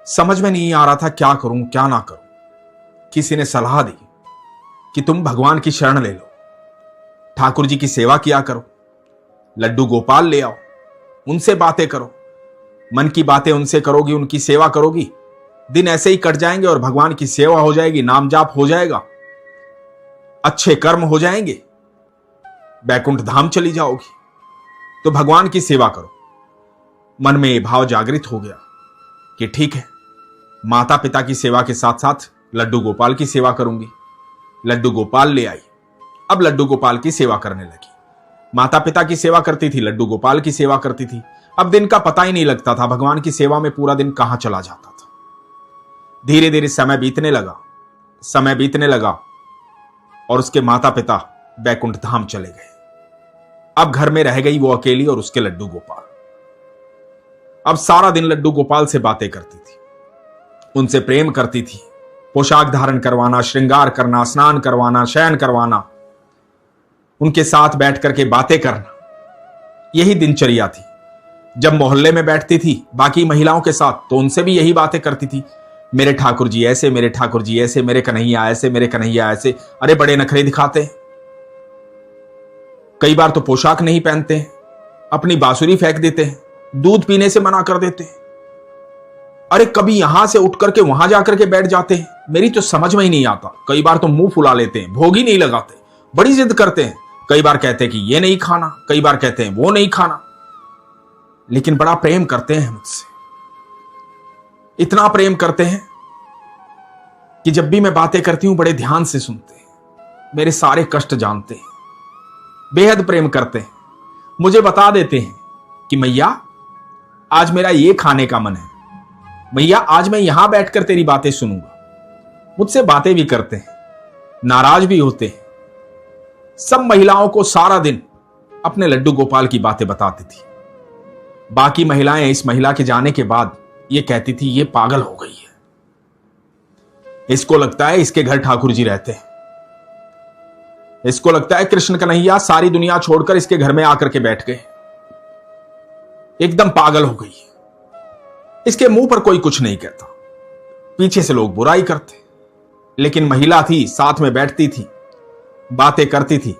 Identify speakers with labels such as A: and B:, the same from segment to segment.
A: समझ में नहीं आ रहा था क्या करूं क्या ना करूं। किसी ने सलाह दी कि तुम भगवान की शरण ले लो, ठाकुर जी की सेवा किया करो, लड्डू गोपाल ले आओ, उनसे बातें करो, मन की बातें उनसे करोगी, उनकी सेवा करोगी, दिन ऐसे ही कट जाएंगे और भगवान की सेवा हो जाएगी, नाम जाप हो जाएगा, अच्छे कर्म हो जाएंगे, बैकुंठ धाम चली जाओगी। तो भगवान की सेवा करो। मन में यह भाव जागृत हो गया कि ठीक है, माता पिता की सेवा के साथ साथ लड्डू गोपाल की सेवा करूंगी। लड्डू गोपाल ले आई, अब लड्डू गोपाल की सेवा करने लगी। माता पिता की सेवा करती थी, लड्डू गोपाल की सेवा करती थी। अब दिन का पता ही नहीं लगता था, भगवान की सेवा में पूरा दिन कहां चला जाता था। धीरे धीरे समय बीतने लगा और उसके माता पिता बैकुंठ धाम चले गए। अब घर में रह गई वो अकेली और उसके लड्डू गोपाल। अब सारा दिन लड्डू गोपाल से बातें करती थी, उनसे प्रेम करती थी, पोशाक धारण करवाना, श्रृंगार करना, स्नान करवाना, शयन करवाना, उनके साथ बैठ करके बातें करना, यही दिनचर्या थी। जब मोहल्ले में बैठती थी बाकी महिलाओं के साथ तो उनसे भी यही बातें करती थी, मेरे ठाकुर जी ऐसे, मेरे ठाकुर जी ऐसे, मेरे कन्हैया ऐसे, मेरे कन्हैया ऐसे। अरे बड़े नखरे दिखाते हैं, कई बार तो पोशाक नहीं पहनते हैं, अपनी बांसुरी फेंक देते हैं, दूध पीने से मना कर देते हैं, अरे कभी यहां से उठ करके वहां जाकर के बैठ जाते हैं। मेरी तो समझ में ही नहीं आता। कई बार तो मुंह फुला लेते हैं, भोग ही नहीं लगाते, बड़ी जिद करते हैं। कई बार कहते हैं कि ये नहीं खाना, कई बार कहते हैं वो नहीं खाना, लेकिन बड़ा प्रेम करते हैं मुझसे। इतना प्रेम करते हैं कि जब भी मैं बातें करती हूं बड़े ध्यान से सुनते हैं, मेरे सारे कष्ट जानते हैं, बेहद प्रेम करते हैं। मुझे बता देते हैं कि मैया आज मेरा ये खाने का मन है, मैया आज मैं यहां बैठकर तेरी बातें सुनूंगा। मुझसे बातें भी करते हैं, नाराज भी होते हैं। सब महिलाओं को सारा दिन अपने लड्डू गोपाल की बातें बताती थी। बाकी महिलाएं इस महिला के जाने के बाद ये कहती थी ये पागल हो गई है, इसको लगता है इसके घर ठाकुर जी रहते हैं, इसको लगता है कृष्ण कन्हैया सारी दुनिया छोड़कर इसके घर में आकर के बैठ गए, एकदम पागल हो गई है। इसके मुंह पर कोई कुछ नहीं कहता, पीछे से लोग बुराई करते, लेकिन महिला थी, साथ में बैठती थी, बातें करती थी,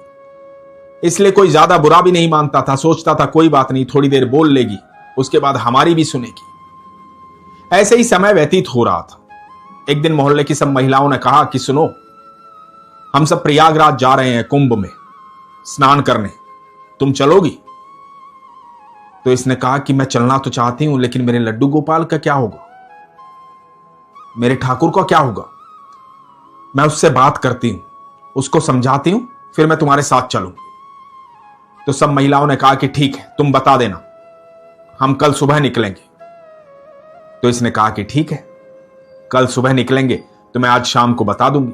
A: इसलिए कोई ज्यादा बुरा भी नहीं मानता था। सोचता था कोई बात नहीं, थोड़ी देर बोल लेगी, उसके बाद हमारी भी सुनेगी। ऐसे ही समय व्यतीत हो रहा था। एक दिन मोहल्ले की सब महिलाओं ने कहा कि सुनो, हम सब प्रयागराज जा रहे हैं कुंभ में स्नान करने, तुम चलोगी? तो इसने कहा कि मैं चलना तो चाहती हूं, लेकिन मेरे लड्डू गोपाल का क्या होगा, मेरे ठाकुर का क्या होगा? मैं उससे बात करती हूं, उसको समझाती हूं, फिर मैं तुम्हारे साथ चलूंगी। तो सब महिलाओं ने कहा कि ठीक है, तुम बता देना, हम कल सुबह निकलेंगे। तो इसने कहा कि ठीक है, कल सुबह निकलेंगे तो मैं आज शाम को बता दूंगी।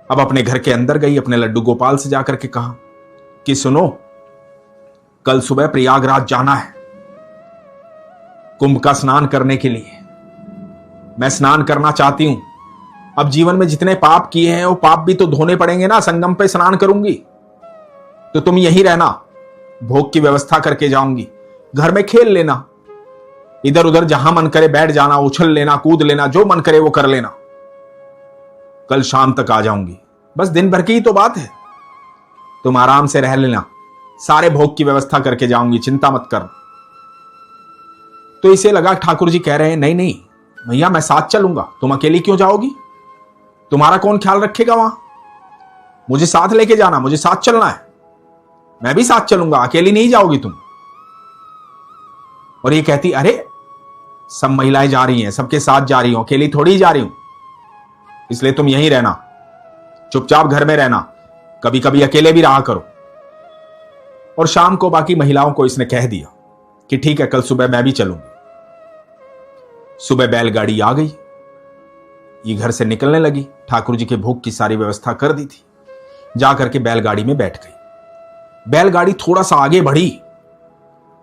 A: अब अपने घर के अंदर गई, अपने लड्डू गोपाल से जाकर के कहा कि सुनो, कल सुबह प्रयागराज जाना है कुंभ का स्नान करने के लिए। मैं स्नान करना चाहती हूं। अब जीवन में जितने पाप किए हैं वो पाप भी तो धोने पड़ेंगे ना, संगम पे स्नान करूंगी। तो तुम यहीं रहना, भोग की व्यवस्था करके जाऊंगी, घर में खेल लेना, इधर उधर जहां मन करे बैठ जाना, उछल लेना, कूद लेना, जो मन करे वो कर लेना। कल शाम तक आ जाऊंगी, बस दिन भर की ही तो बात है, तुम आराम से रह लेना, सारे भोग की व्यवस्था करके जाऊंगी, चिंता मत कर। तो इसे लगा ठाकुर जी कह रहे हैं नहीं नहीं भैया मैं साथ चलूंगा, तुम अकेली क्यों जाओगी, तुम्हारा कौन ख्याल रखेगा वहां, मुझे साथ लेके जाना, मुझे साथ चलना है, मैं भी साथ चलूंगा, अकेली नहीं जाओगी तुम। और ये कहती अरे सब महिलाएं जा रही हैं, सबके साथ जा रही हूं, अकेली थोड़ी जा रही हूं, इसलिए तुम यहीं रहना, चुपचाप घर में रहना, कभी कभी अकेले भी रहा करो। और शाम को बाकी महिलाओं को इसने कह दिया कि ठीक है, कल सुबह मैं भी चलूंगी। सुबह बैलगाड़ी आ गई, ये घर से निकलने लगी, ठाकुर जी के भोग की सारी व्यवस्था कर दी थी, जाकर के बैलगाड़ी में बैठ गई। बैलगाड़ी थोड़ा सा आगे बढ़ी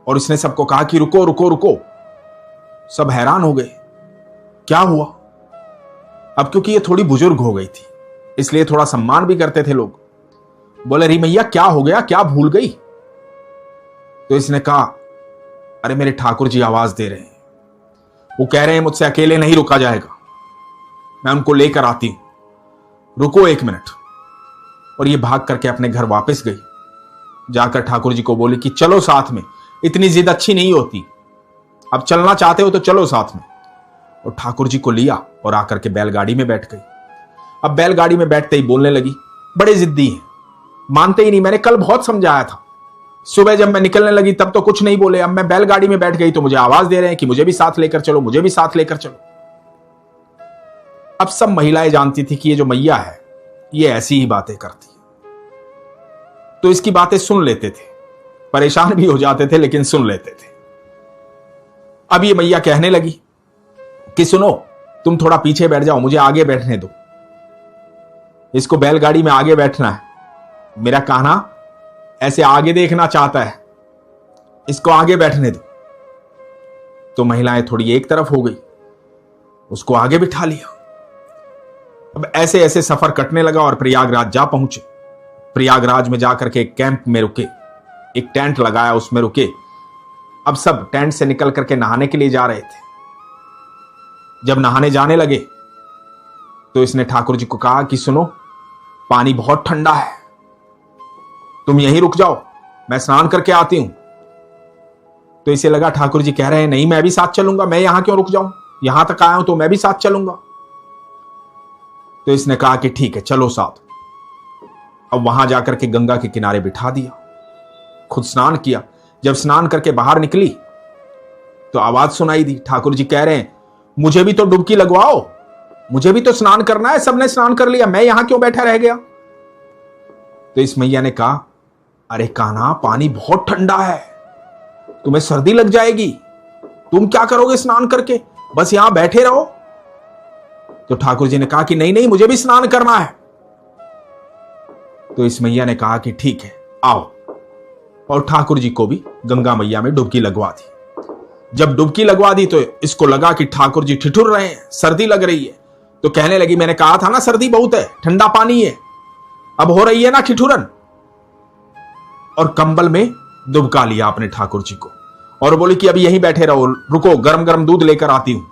A: और इसने सबको कहा कि रुको रुको रुको। सब हैरान हो गए, क्या हुआ? अब क्योंकि ये थोड़ी बुजुर्ग हो गई थी, इसलिए थोड़ा सम्मान भी करते थे लोग। बोले री मैया क्या हो गया, क्या भूल गई? तो इसने कहा अरे मेरे ठाकुर जी आवाज दे रहे हैं। वो कह रहे हैं मुझसे अकेले नहीं रुका जाएगा, मैं उनको लेकर आती हूं, रुको 1 मिनट। और ये भाग करके अपने घर वापस गई। जाकर ठाकुर जी को बोली कि चलो साथ में, इतनी जिद अच्छी नहीं होती, अब चलना चाहते हो तो चलो साथ में। और ठाकुर जी को लिया और आकर के बैलगाड़ी में बैठ गई। अब बैलगाड़ी में बैठते ही बोलने लगी, बड़े जिद्दी हैं, मानते ही नहीं, मैंने कल बहुत समझाया था, सुबह जब मैं निकलने लगी तब तो कुछ नहीं बोले, अब मैं बैलगाड़ी में बैठ गई तो मुझे आवाज दे रहे हैं कि मुझे भी साथ लेकर चलो, मुझे भी साथ लेकर चलो। अब सब महिलाएं जानती थी कि ये जो मैया है ये ऐसी ही बातें करती है, तो इसकी बातें सुन लेते थे, परेशान भी हो जाते थे लेकिन सुन लेते थे। अब ये मैया कहने लगी कि सुनो, तुम थोड़ा पीछे बैठ जाओ, मुझे आगे बैठने दो, इसको बैलगाड़ी में आगे बैठना है, मेरा कान्हा ऐसे आगे देखना चाहता है, इसको आगे बैठने दो। तो महिलाएं थोड़ी एक तरफ हो गई, उसको आगे बिठा लिया। अब ऐसे ऐसे सफर कटने लगा और प्रयागराज जा पहुंचे। प्रयागराज में जाकर के एक कैंप में रुके, एक टेंट लगाया, उसमें रुके। अब सब टेंट से निकल करके नहाने के लिए जा रहे थे। जब नहाने जाने लगे तो इसने ठाकुर जी को कहा कि सुनो, पानी बहुत ठंडा है, तुम यहीं रुक जाओ, मैं स्नान करके आती हूं। तो इसे लगा ठाकुर जी कह रहे हैं नहीं, मैं भी साथ चलूंगा, मैं यहां क्यों रुक जाऊं, यहां तक आया हूं तो मैं भी साथ चलूंगा। तो इसने कहा कि ठीक है चलो साथ। अब वहां जाकर के गंगा के किनारे बिठा दिया, खुद स्नान किया। जब स्नान करके बाहर निकली तो आवाज सुनाई दी, ठाकुर जी कह रहे हैं मुझे भी तो डुबकी लगवाओ, मुझे भी तो स्नान करना है, सबने स्नान कर लिया, मैं यहां क्यों बैठा रह गया। तो इस मैया ने कहा, अरे कान्हा, पानी बहुत ठंडा है, तुम्हें सर्दी लग जाएगी, तुम क्या करोगे स्नान करके, बस यहां बैठे रहो। तो ठाकुर जी ने कहा कि नहीं नहीं, मुझे भी स्नान करना है। तो इस मैया ने कहा कि ठीक है आओ, और ठाकुर जी को भी गंगा मैया में डुबकी लगवा दी। जब डुबकी लगवा दी तो इसको लगा कि ठाकुर जी ठिठुर रहे हैं, सर्दी लग रही है। तो कहने लगी मैंने कहा था ना सर्दी बहुत है, ठंडा पानी है, अब हो रही है ना ठिठुरन। और कंबल में दुबका लिया अपने ठाकुर जी को और बोली कि अभी यहीं बैठे रहो, रुको गरम गरम दूध लेकर आती हूं।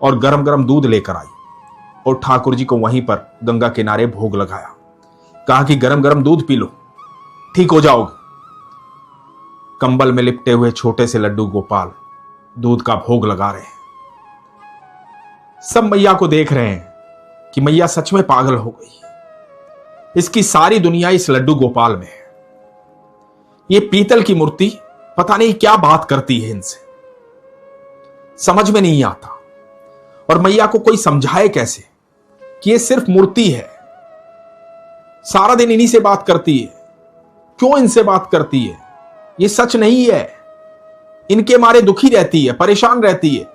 A: और गरम गरम दूध लेकर आई और ठाकुर जी को वहीं पर गंगा किनारे भोग लगाया। कहा कि गरम गरम दूध पी लो, ठीक हो जाओगे। कंबल में लिपटे हुए छोटे से लड्डू गोपाल दूध का भोग लगा रहे हैं। सब मैया को देख रहे हैं कि मैया सच में पागल हो गई, इसकी सारी दुनिया इस लड्डू गोपाल में है। ये पीतल की मूर्ति पता नहीं क्या बात करती है इनसे, समझ में नहीं आता। और मैया को कोई समझाए कैसे कि ये सिर्फ मूर्ति है, सारा दिन इन्हीं से बात करती है, क्यों इनसे बात करती है, ये सच नहीं है, इनके मारे दुखी रहती है, परेशान रहती है।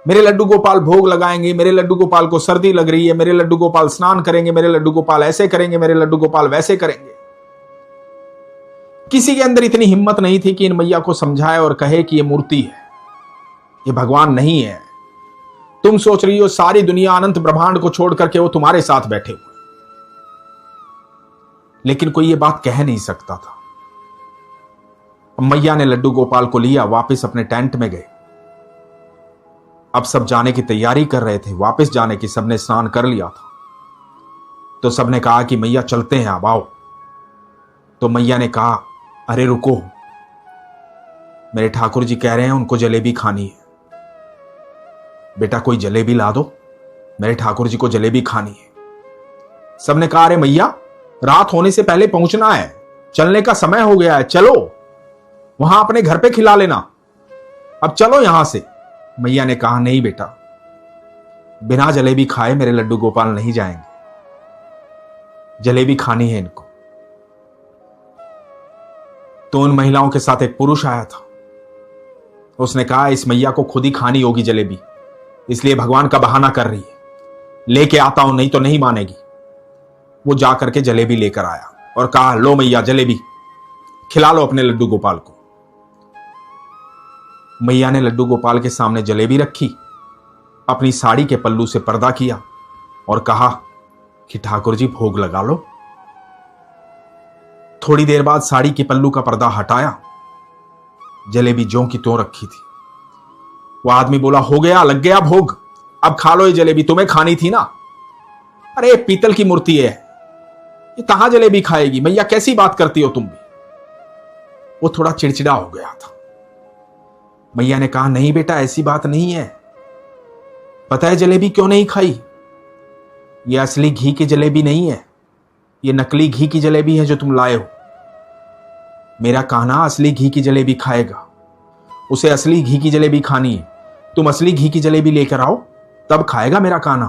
A: मेरे लड्डू गोपाल भोग लगाएंगे, मेरे लड्डू गोपाल को सर्दी लग रही है, मेरे लड्डू गोपाल स्नान करेंगे, मेरे लड्डू गोपाल ऐसे करेंगे, मेरे लड्डू गोपाल वैसे करेंगे। किसी के अंदर इतनी हिम्मत नहीं थी कि इन मैया को समझाए और कहे कि ये मूर्ति है, ये भगवान नहीं है। तुम सोच रही हो सारी दुनिया अनंत ब्रह्मांड को छोड़ करके वो तुम्हारे साथ बैठे हुए, लेकिन कोई ये बात कह नहीं सकता था। मैया ने लड्डू गोपाल को लिया, वापस अपने टेंट में गए। अब सब जाने की तैयारी कर रहे थे, वापस जाने की, सबने स्नान कर लिया था। तो सबने कहा कि मैया चलते हैं, अब आओ। तो मैया ने कहा अरे रुको, मेरे ठाकुर जी कह रहे हैं उनको जलेबी खानी है, बेटा कोई जलेबी ला दो, मेरे ठाकुर जी को जलेबी खानी है। सबने कहा अरे मैया, रात होने से पहले पहुंचना है, चलने का समय हो गया है, चलो वहां अपने घर पे खिला लेना, अब चलो यहां से। मैया ने कहा नहीं बेटा, बिना जलेबी खाए मेरे लड्डू गोपाल नहीं जाएंगे, जलेबी खानी है इनको। तो उन महिलाओं के साथ एक पुरुष आया था, उसने कहा इस मैया को खुद ही खानी होगी जलेबी, इसलिए भगवान का बहाना कर रही है, लेके आता हूं नहीं तो नहीं मानेगी। वो जाकर के जलेबी लेकर आया और कहा लो मैया जलेबी, खिला लो अपने लड्डू गोपाल को। मैया ने लड्डू गोपाल के सामने जलेबी रखी, अपनी साड़ी के पल्लू से पर्दा किया और कहा कि ठाकुर जी भोग लगा लो। थोड़ी देर बाद साड़ी के पल्लू का पर्दा हटाया, जलेबी ज्यों की त्यों रखी थी। वो आदमी बोला, हो गया, लग गया भोग, अब खा लो ये जलेबी, तुम्हें खानी थी ना। अरे पीतल की मूर्ति है, ये कहां जलेबी खाएगी, मैया कैसी बात करती हो तुम भी। वो थोड़ा चिड़चिड़ा हो गया था। मैया ने कहा, नहीं बेटा, ऐसी बात नहीं है। पता है जलेबी क्यों नहीं खाई? ये असली घी की जलेबी नहीं है, ये नकली घी की जलेबी है जो तुम लाए हो। मेरा कान्हा असली घी की जलेबी खाएगा, उसे असली घी की जलेबी खानी है। तुम असली घी की जलेबी लेकर आओ, तब खाएगा मेरा कान्हा।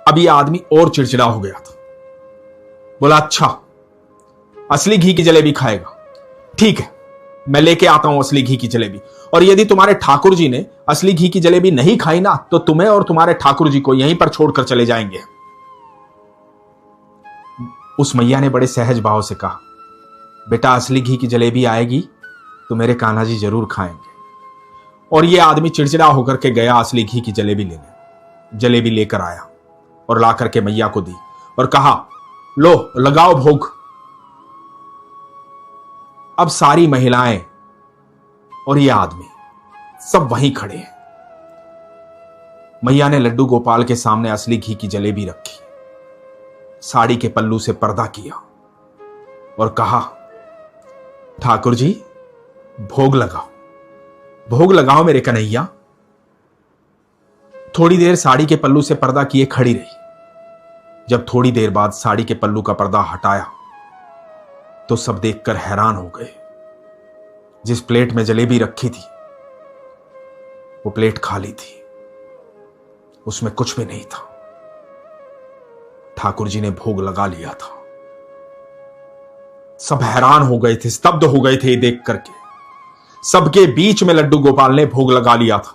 A: अब यह आदमी और चिड़चिड़ा हो गया था। बोला, अच्छा असली घी की जलेबी खाएगा, ठीक है, मैं लेके आता हूं असली घी की जलेबी। और यदि तुम्हारे ठाकुर जी ने असली घी की जलेबी नहीं खाई ना, तो तुम्हें और तुम्हारे ठाकुर जी को यहीं पर छोड़कर चले जाएंगे। उस मैया ने बड़े सहज भाव से कहा, बेटा असली घी की जलेबी आएगी तो मेरे कान्हा जी जरूर खाएंगे। और यह आदमी चिड़चिड़ा होकर के गया असली घी की जलेबी लेने। जलेबी लेकर आया और ला करके मैया को दी और कहा, लो लगाओ भोग। अब सारी महिलाएं और यह आदमी सब वहीं खड़े हैं। मैया ने लड्डू गोपाल के सामने असली घी की जलेबी रखी, साड़ी के पल्लू से पर्दा किया और कहा, ठाकुर जी भोग लगाओ, भोग लगाओ मेरे कन्हैया। थोड़ी देर साड़ी के पल्लू से पर्दा किए खड़ी रही। जब थोड़ी देर बाद साड़ी के पल्लू का पर्दा हटाया तो सब देखकर हैरान हो गए। जिस प्लेट में जलेबी रखी थी वो प्लेट खाली थी, उसमें कुछ भी नहीं था। ठाकुर जी ने भोग लगा लिया था। सब हैरान हो गए थे, स्तब्ध हो गए थे ये देख करके। सबके बीच में लड्डू गोपाल ने भोग लगा लिया था।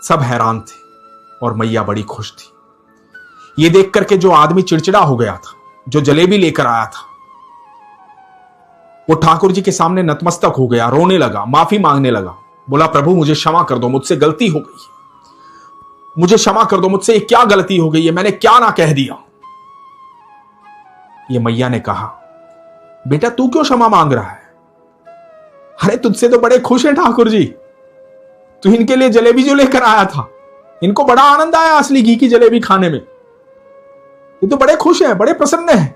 A: सब हैरान थे और मैया बड़ी खुश थी। ये देख करके जो आदमी चिड़चिड़ा हो गया था, जो जलेबी लेकर आया था, वो ठाकुर जी के सामने नतमस्तक हो गया, रोने लगा, माफी मांगने लगा। बोला, प्रभु मुझे क्षमा कर दो, मुझसे गलती हो गई है, मुझे क्षमा कर दो, मुझसे क्या गलती हो गई है, मैंने क्या ना कह दिया। ये मैया ने कहा, बेटा तू क्यों क्षमा मांग रहा है? अरे तुझसे तो बड़े खुश हैं ठाकुर जी, तू इनके लिए जलेबी जो लेकर आया था, इनको बड़ा आनंद आया असली घी की जलेबी खाने में, ये तो बड़े खुश हैं, बड़े प्रसन्न हैं।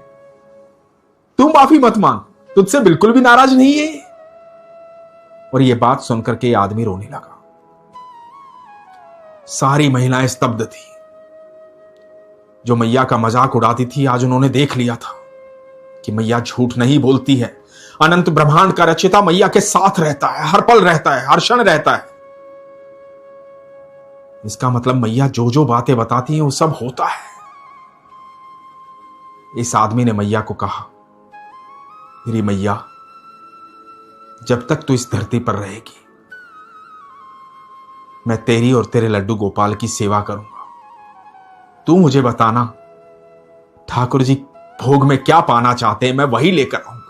A: तू माफी मत मांग, तुझसे बिल्कुल भी नाराज नहीं है। और यह बात सुनकर के आदमी रोने लगा। सारी महिलाएं स्तब्ध थी। जो मैया का मजाक उड़ाती थी, आज उन्होंने देख लिया था कि मैया झूठ नहीं बोलती है। अनंत ब्रह्मांड का रचिता मैया के साथ रहता है, हर पल रहता है, हर क्षण रहता है। इसका मतलब मैया जो जो बातें बताती हैं वो सब होता है। इस आदमी ने मैया को कहा, मेरी मैया, जब तक तू इस धरती पर रहेगी मैं तेरी और तेरे लड्डू गोपाल की सेवा करूंगा। तू मुझे बताना ठाकुर जी भोग में क्या पाना चाहते हैं, मैं वही लेकर आऊंगा।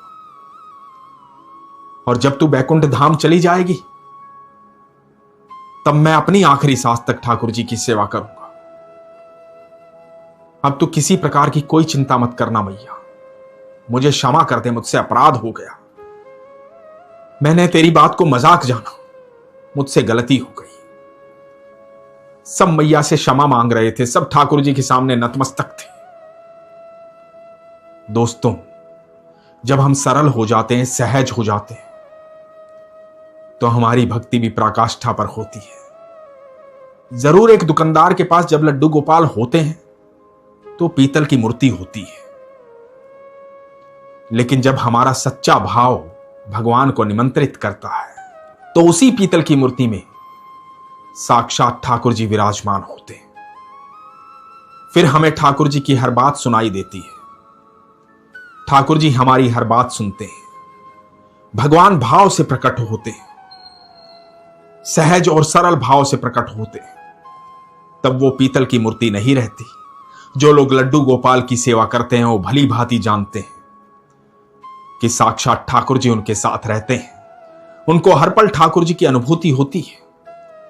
A: और जब तू बैकुंठ धाम चली जाएगी तब मैं अपनी आखिरी सांस तक ठाकुर जी की सेवा करूंगा। अब तू किसी प्रकार की कोई चिंता मत करना मैया, मुझे क्षमा कर दे, मुझसे अपराध हो गया, मैंने तेरी बात को मजाक जाना, मुझसे गलती हो गई। सब मैया से क्षमा मांग रहे थे, सब ठाकुर जी के सामने नतमस्तक थे। दोस्तों, जब हम सरल हो जाते हैं, सहज हो जाते हैं, तो हमारी भक्ति भी पराकाष्ठा पर होती है। जरूर एक दुकानदार के पास जब लड्डू गोपाल होते हैं तो पीतल की मूर्ति होती है, लेकिन जब हमारा सच्चा भाव भगवान को निमंत्रित करता है तो उसी पीतल की मूर्ति में साक्षात ठाकुर जी विराजमान होते हैं। फिर हमें ठाकुर जी की हर बात सुनाई देती है, ठाकुर जी हमारी हर बात सुनते हैं। भगवान भाव से प्रकट होते हैं, सहज और सरल भाव से प्रकट होते हैं। तब वो पीतल की मूर्ति नहीं रहती। जो लोग लड्डू गोपाल की सेवा करते हैं वो भली भांति जानते हैं कि साक्षात ठाकुर जी उनके साथ रहते हैं। उनको हर पल ठाकुर जी की अनुभूति होती है।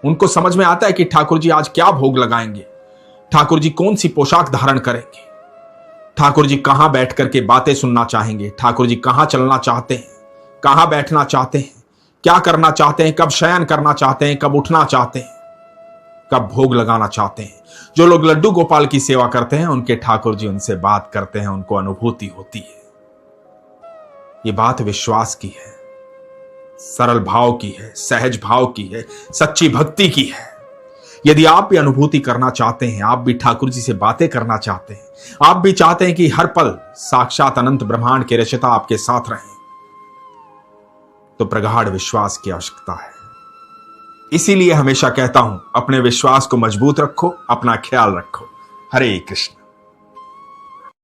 A: उनको समझ में आता है कि ठाकुर जी आज क्या भोग लगाएंगे, ठाकुर जी कौन सी पोशाक धारण करेंगे, ठाकुर जी कहां बैठ करके बातें सुनना चाहेंगे, ठाकुर जी कहां चलना चाहते हैं, कहां बैठना चाहते हैं, क्या करना चाहते हैं, कब शयन करना चाहते हैं, कब उठना चाहते हैं, कब भोग लगाना चाहते हैं। जो लोग लड्डू गोपाल की सेवा करते हैं उनके ठाकुर जी उनसे बात करते हैं, उनको अनुभूति होती है। ये बात विश्वास की है, सरल भाव की है, सहज भाव की है, सच्ची भक्ति की है। यदि आप भी अनुभूति करना चाहते हैं, आप भी ठाकुर जी से बातें करना चाहते हैं, आप भी चाहते हैं कि हर पल साक्षात अनंत ब्रह्मांड के रचयिता आपके साथ रहें, तो प्रगाढ़ विश्वास की आवश्यकता है। इसीलिए हमेशा कहता हूं, अपने विश्वास को मजबूत रखो, अपना ख्याल रखो। हरे कृष्ण।